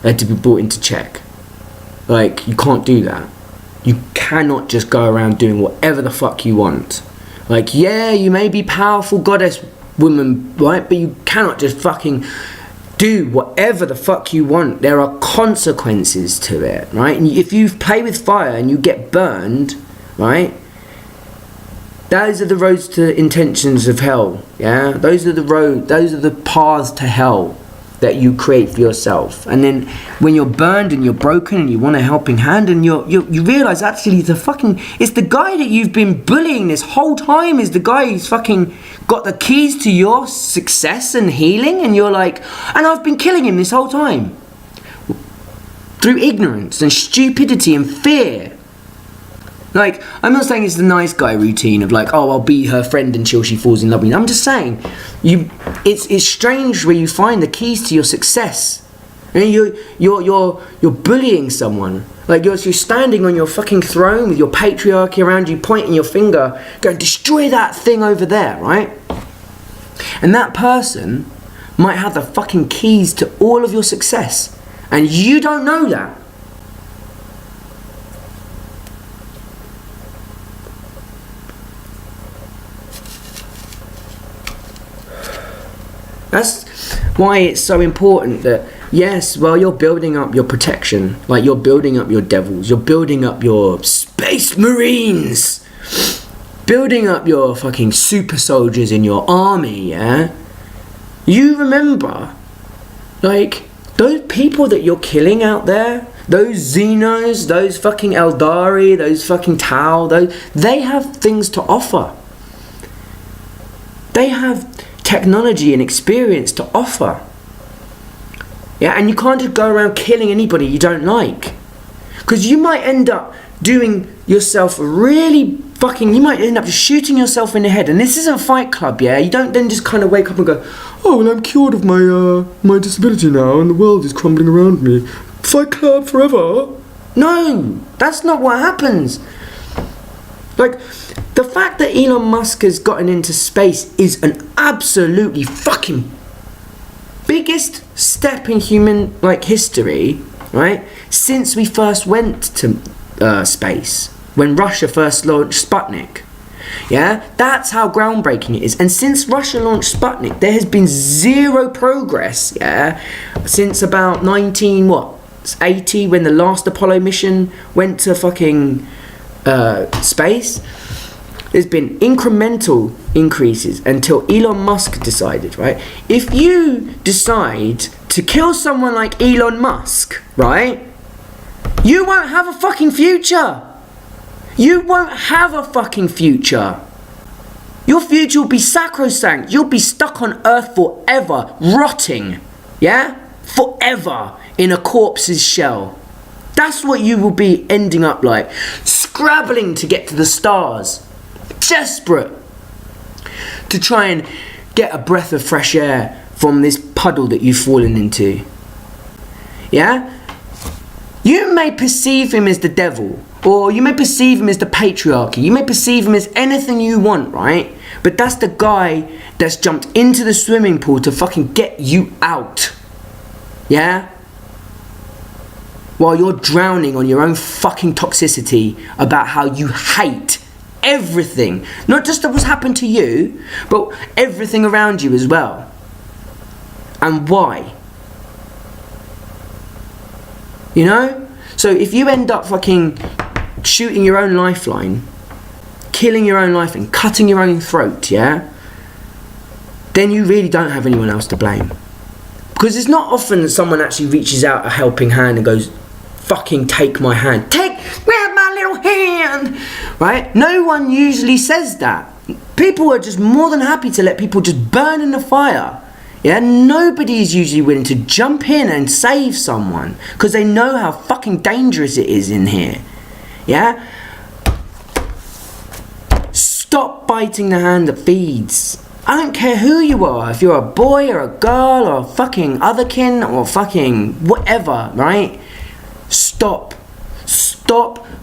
They had to be brought into check. Like, you can't do that. You cannot just go around doing whatever the fuck you want. Like, yeah, you may be powerful goddess woman, right? But you cannot just fucking do whatever the fuck you want. There are consequences to it, right? And if you play with fire and you get burned, right? Those are the roads to intentions of hell, yeah? Those are the paths to hell that you create for yourself. And then when you're burned and you're broken and you want a helping hand, and you realise actually it's the guy that you've been bullying this whole time is the guy who's fucking got the keys to your success and healing, and you're like, and I've been killing him this whole time through ignorance and stupidity and fear. Like, I'm not saying it's the nice guy routine of like, oh, I'll be her friend until she falls in love with me. I'm just saying, it's strange where you find the keys to your success, and you're bullying someone. Like you're standing on your fucking throne with your patriarchy around you, pointing your finger, going, destroy that thing over there, right? And that person might have the fucking keys to all of your success, and you don't know that. That's why it's so important that, yes, well, you're building up your protection, like you're building up your devils, you're building up your space marines, building up your fucking super soldiers in your army, yeah? You remember, like, those people that you're killing out there, those Xenos, those fucking Eldari, those fucking Tau, they have things to offer. They have technology and experience to offer. Yeah, and you can't just go around killing anybody you don't like, because you might end up doing yourself really fucking, you might end up just shooting yourself in the head. And this isn't Fight Club, yeah? You don't then just kind of wake up and go, oh, well, I'm cured of my disability now and the world is crumbling around me. Fight Club forever. No, that's not what happens. Like, the fact that Elon Musk has gotten into space is an absolutely fucking biggest step in human, like, history, right? Since we first went to space, when Russia first launched Sputnik. Yeah, that's how groundbreaking it is. And since Russia launched Sputnik, there has been zero progress, yeah, since about 1980, when the last Apollo mission went to fucking space. There's been incremental increases until Elon Musk decided, right? If you decide to kill someone like Elon Musk, right, you won't have a fucking future. You won't have a fucking future. Your future will be sacrosanct. You'll be stuck on Earth forever, rotting, yeah? Forever in a corpse's shell. That's what you will be ending up like, scrabbling to get to the stars, desperate to try and get a breath of fresh air from this puddle that you've fallen into. Yeah? You may perceive him as the devil, or you may perceive him as the patriarchy, you may perceive him as anything you want, right? But that's the guy that's jumped into the swimming pool to fucking get you out. Yeah? While you're drowning on your own fucking toxicity about how you hate everything. Not just what's happened to you, but everything around you as well. And why? You know? So if you end up fucking shooting your own lifeline, killing your own life and cutting your own throat, yeah? Then you really don't have anyone else to blame. Because it's not often that someone actually reaches out a helping hand and goes, fucking take my hand. Grab my little hand! Right? No one usually says that. People are just more than happy to let people just burn in the fire. Yeah? Nobody is usually willing to jump in and save someone because they know how fucking dangerous it is in here. Yeah? Stop biting the hand that feeds. I don't care who you are, if you're a boy or a girl or fucking otherkin or fucking whatever, right? Stop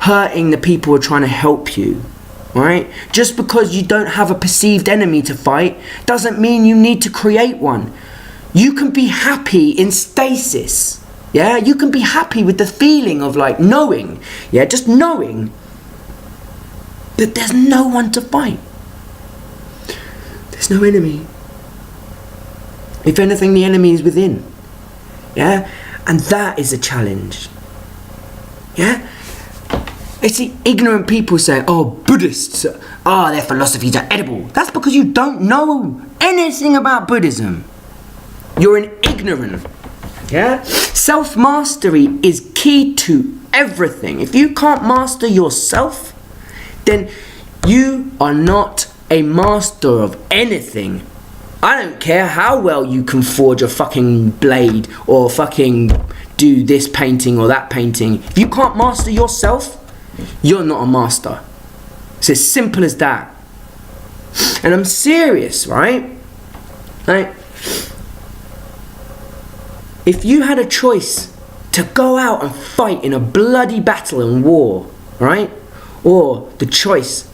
hurting the people who are trying to help you, right? Just because you don't have a perceived enemy to fight doesn't mean you need to create one. You can be happy in stasis, yeah? You can be happy with the feeling of like knowing, yeah? Just knowing that there's no one to fight. There's no enemy. If anything, the enemy is within, yeah? And that is a challenge, yeah? It's the ignorant people saying, oh, Buddhists, their philosophies are edible. That's because you don't know anything about Buddhism. You're an ignorant, yeah? Self-mastery is key to everything. If you can't master yourself, then you are not a master of anything. I don't care how well you can forge a fucking blade or fucking do this painting or that painting. If you can't master yourself, you're not a master. It's as simple as that. And I'm serious, right? Like, if you had a choice to go out and fight in a bloody battle and war, right? Or the choice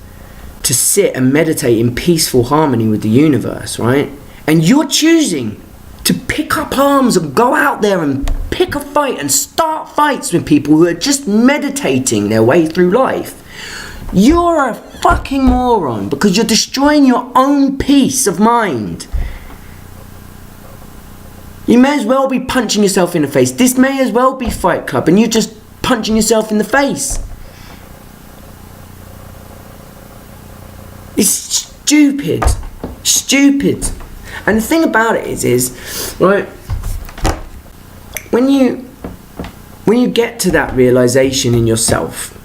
to sit and meditate in peaceful harmony with the universe, right? And you're choosing to pick up arms and go out there and pick a fight and start fights with people who are just meditating their way through life. You're a fucking moron because you're destroying your own peace of mind. You may as well be punching yourself in the face. This may as well be Fight Club and you're just punching yourself in the face. It's stupid. Stupid. And the thing about it is right, when you get to that realization in yourself,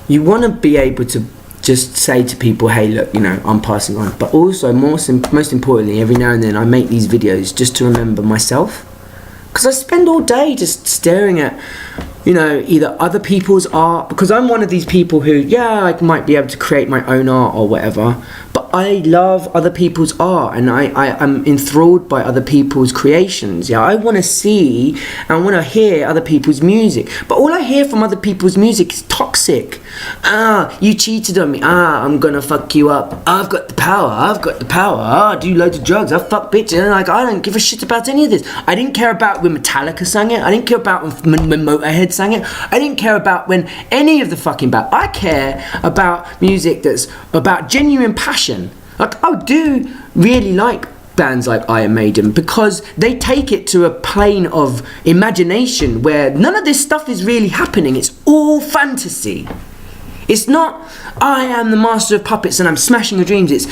you want to be able to just say to people, hey, look, you know, I'm passing on. But also, most importantly, every now and then I make these videos just to remember myself. Because I spend all day just staring at, you know, either other people's art. Because I'm one of these people who, yeah, I might be able to create my own art or whatever. But I love other people's art and I'm enthralled by other people's creations. Yeah, I want to see and I want to hear other people's music. But all I hear from other people's music is toxic. You cheated on me. I'm gonna fuck you up. I've got the power. I do loads of drugs. I fuck bitches. And like, I don't give a shit about any of this. I didn't care about when Metallica sang it. I didn't care about when Motorhead sang it. I didn't care about when any of the fucking band. I care about music that's about genuine passion. Like, I do really like bands like Iron Maiden because they take it to a plane of imagination where none of this stuff is really happening. It's all fantasy. It's not, I am the master of puppets and I'm smashing your dreams. It's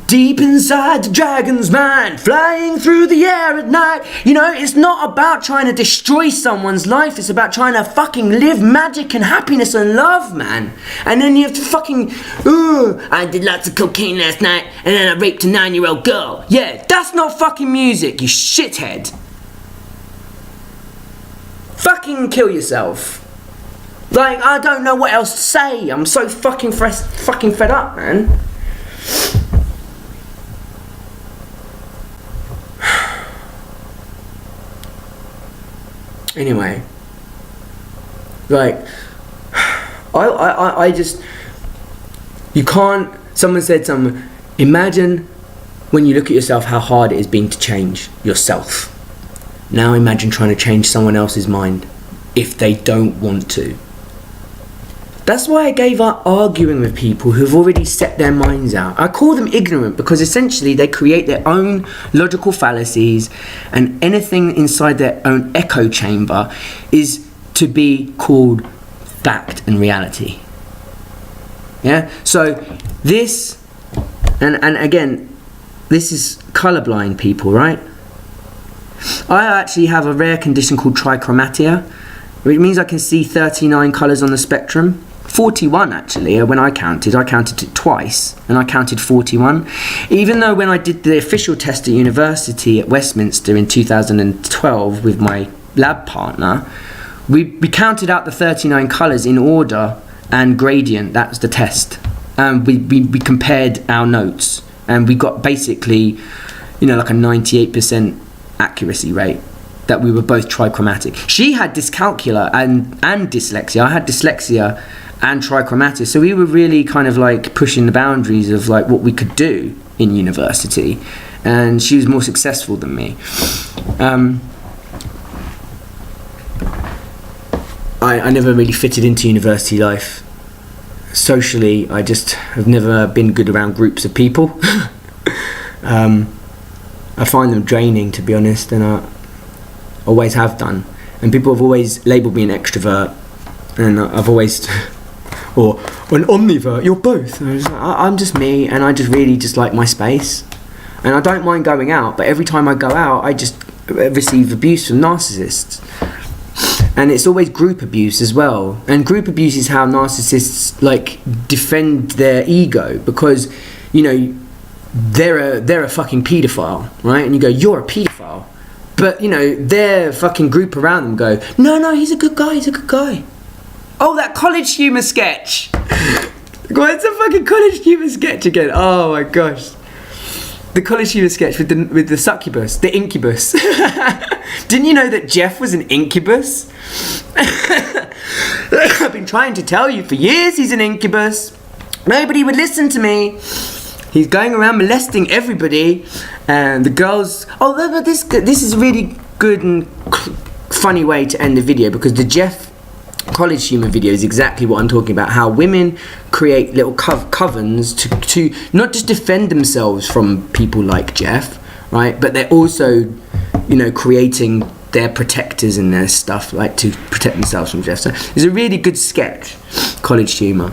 deep inside the dragon's mind, flying through the air at night. You know, it's not about trying to destroy someone's life. It's about trying to fucking live magic and happiness and love, man. And then you have to fucking, I did lots of cocaine last night and then I raped a 9-year-old girl. Yeah, that's not fucking music, you shithead. Fucking kill yourself. Like, I don't know what else to say. I'm so fucking fed up, man. Anyway, like, I just, you can't, someone said something, imagine when you look at yourself how hard it has been to change yourself. Now imagine trying to change someone else's mind if they don't want to. That's why I gave up arguing with people who've already set their minds out. I call them ignorant because essentially they create their own logical fallacies and anything inside their own echo chamber is to be called fact and reality. Yeah? So this, and again, this is colorblind people, right? I actually have a rare condition called trichromatia, which means I can see 39 colours on the spectrum. 41 actually, when I counted it twice and I counted 41. Even though when I did the official test at university at Westminster in 2012 with my lab partner, we counted out the 39 colours in order and gradient. That's the test. We compared our notes and we got basically, you know, like a 98% accuracy rate, that we were both trichromatic. She had dyscalculia and dyslexia. I had dyslexia and trichromatic, so we were really kind of like pushing the boundaries of like what we could do in university, and she was more successful than me. I never really fitted into university life. Socially, I just have never been good around groups of people. I find them draining, to be honest, and I always have done. And people have always labelled me an extrovert, and I've always, or an omnivert. You're both. I'm just me, and I just really just like my space, and I don't mind going out. But every time I go out, I just receive abuse from narcissists. And it's always group abuse as well. And group abuse is how narcissists like defend their ego, because, you know, they're a fucking paedophile, right? And you go, you're a paedophile. But, you know, their fucking group around them go, no, he's a good guy. Oh, that College Humor sketch. What's a fucking College Humor sketch again? Oh my gosh. The College Humor sketch with the succubus, the incubus. Didn't you know that Jeff was an incubus? I've been trying to tell you for years he's an incubus. Nobody would listen to me. He's going around molesting everybody, and the girls. Oh, but this is a really good and funny way to end the video, because the Jeff College Humor video is exactly what I'm talking about. How women create little covens to not just defend themselves from people like Jeff, right? But they're also, you know, creating their protectors and their stuff, like to protect themselves from Jeff. So it's a really good sketch, College Humor.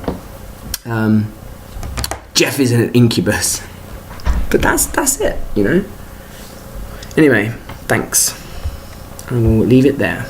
Jeff is an incubus, but that's it, you know. Anyway, thanks. I will leave it there.